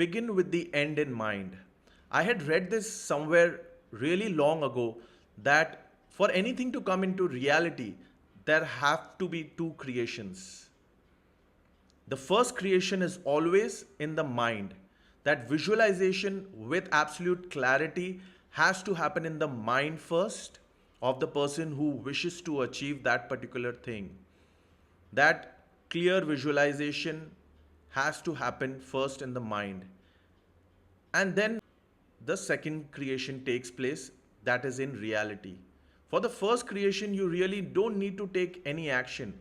begin with the end in mind. I had read this somewhere really long ago that for anything to come into reality, there have to be two creations. The first creation is always in the mind. That visualization with absolute clarity has to happen in the mind first of the person who wishes to achieve that particular thing. That clear visualization has to happen first in the mind. And then the second creation takes place, that is in reality. For the first creation, you really don't need to take any action.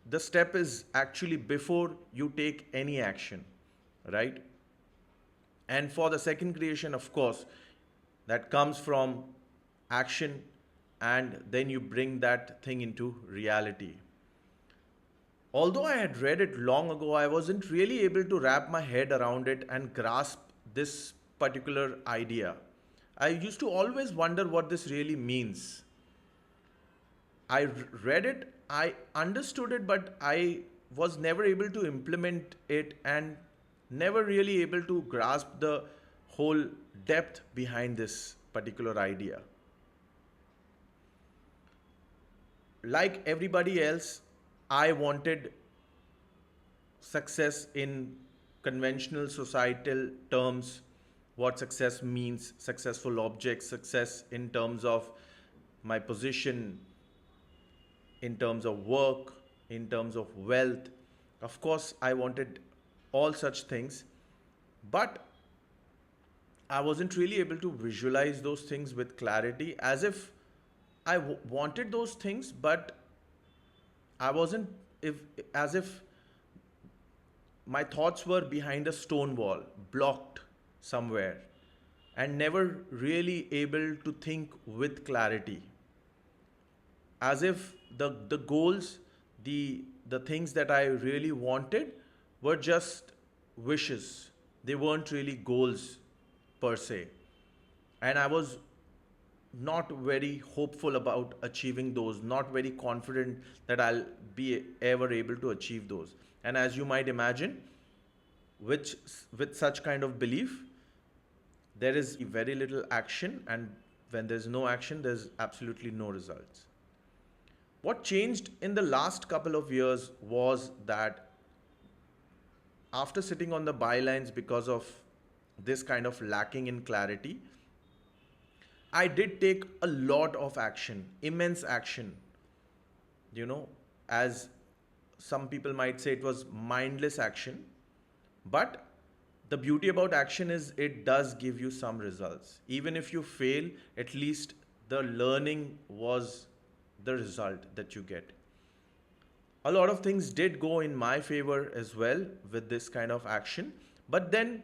The step is actually before you take any action, right? And for the second creation, of course, that comes from action, and then you bring that thing into reality. Although I had read it long ago, I wasn't really able to wrap my head around it and grasp this particular idea. I used to always wonder what this really means. I read it, I understood it, but I was never able to implement it and never really able to grasp the whole depth behind this particular idea. Like everybody else, I wanted success in conventional societal terms, what success means, successful objects, success in terms of my position, in terms of work, in terms of wealth. Of course, I wanted all such things, but I wasn't really able to visualize those things with clarity, as if I wanted those things, but I wasn't, if as if my thoughts were behind a stone wall, blocked somewhere, and never really able to think with clarity. As if the goals, the things that I really wanted were just wishes. They weren't really goals per se. And I was not very hopeful about achieving those, not very confident that I'll be ever able to achieve those. And as you might imagine, which with such kind of belief, there is very little action, and when there's no action, there's absolutely no results. What changed in the last couple of years was that after sitting on the bylines because of this kind of lacking in clarity, I did take a lot of action, immense action. You know, as some people might say, it was mindless action. But the beauty about action is it does give you some results. Even if you fail, at least the learning was the result that you get. A lot of things did go in my favor as well with this kind of action. But then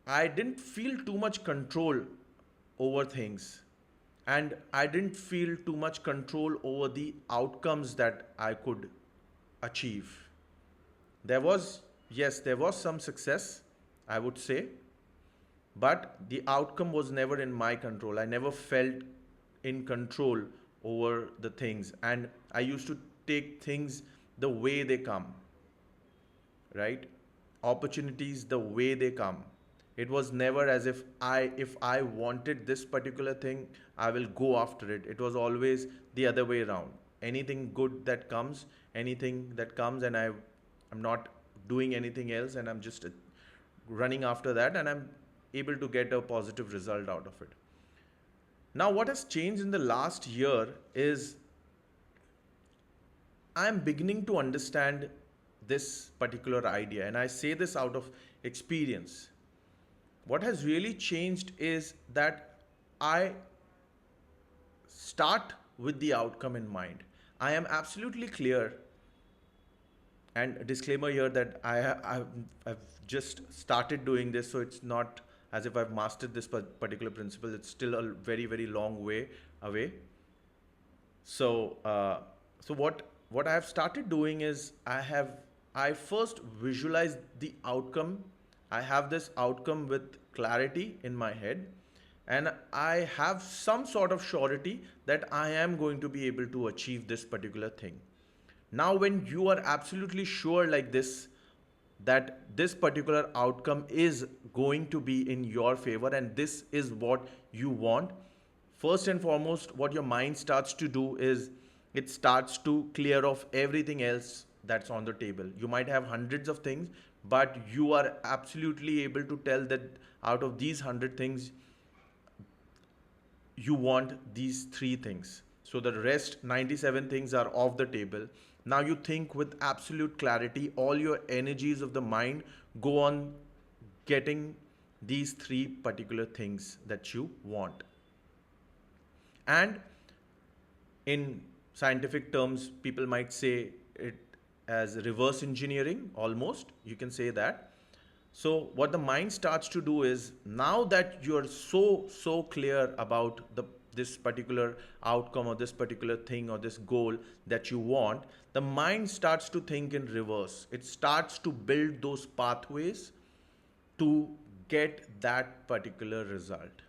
I didn't feel too much control over things. And I didn't feel too much control over the outcomes that I could achieve. There was, yes, there was some success, I would say, but the outcome was never in my control. I never felt in control over the things, and I used to take things the way they come, right? Opportunities the way they come. It was never as if I wanted this particular thing, I will go after it. It was always the other way around. Anything good that comes, anything that comes, and I'm not doing anything else, and I'm just running after that, and I'm able to get a positive result out of it. Now, what has changed in the last year is I'm beginning to understand this particular idea, and I say this out of experience. What has really changed is that I start with the outcome in mind. I am absolutely clear, and a disclaimer here that I've just started doing this, so it's not as if I've mastered this particular principle. It's still a very, very long way away. So what I have started doing is I first visualize the outcome. I have this outcome with clarity in my head, and I have some sort of surety that I am going to be able to achieve this particular thing. Now, when you are absolutely sure like this, that this particular outcome is going to be in your favor and this is what you want, first and foremost, what your mind starts to do is it starts to clear off everything else that's on the table. You might have hundreds of things, but you are absolutely able to tell that out of these 100 things, you want these three things. So the rest 97 things are off the table. Now you think with absolute clarity, all your energies of the mind go on getting these three particular things that you want. And in scientific terms, people might say it as reverse engineering, almost. You can say that. So what the mind starts to do is, now that you're so clear about this particular outcome or this particular thing or this goal that you want, the mind starts to think in reverse. It starts to build those pathways to get that particular result.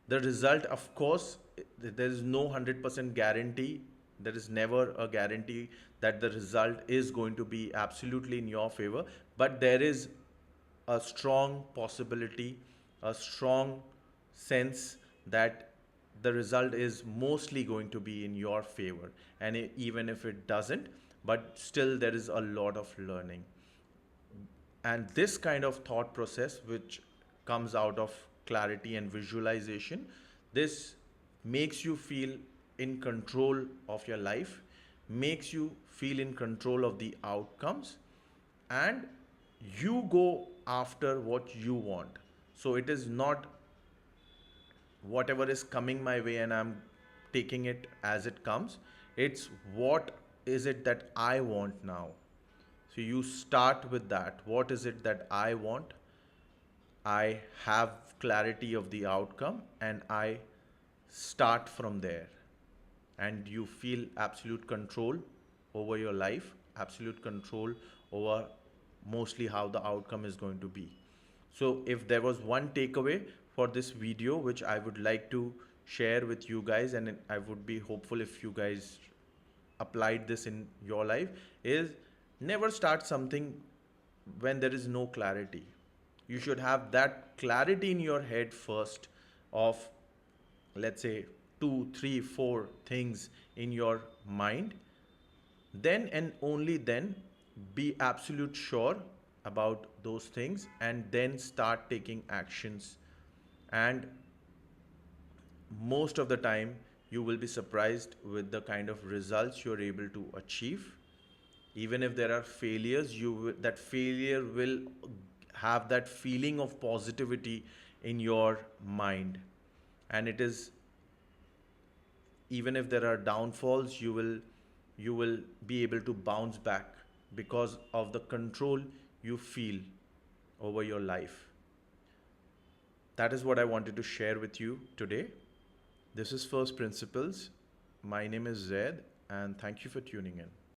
The result, of course, there is no 100% guarantee. There is never a guarantee that the result is going to be absolutely in your favor, but there is a strong possibility, a strong sense that the result is mostly going to be in your favor. And even if it doesn't, but still there is a lot of learning. And this kind of thought process, which comes out of clarity and visualization, this makes you feel in control of your life, makes you feel in control of the outcomes, and you go after what you want. So it is not whatever is coming my way and I'm taking it as it comes. It's what is it that I want now. So you start with that. What is it that I want? I have clarity of the outcome and I start from there. And you feel absolute control over your life, absolute control over mostly how the outcome is going to be. So if there was one takeaway for this video which I would like to share with you guys, and I would be hopeful if you guys applied this in your life, is never start something when there is no clarity. You should have that clarity in your head first of, let's say, 2, 3, 4 things in your mind. Then and only then be absolute sure about those things and then start taking actions. And most of the time you will be surprised with the kind of results you're able to achieve. Even if there are failures, that failure will have that feeling of positivity in your mind. And it is, even if there are downfalls, you will be able to bounce back because of the control you feel over your life. That is what I wanted to share with you today. This is First Principles. My name is Zaid, and thank you for tuning in.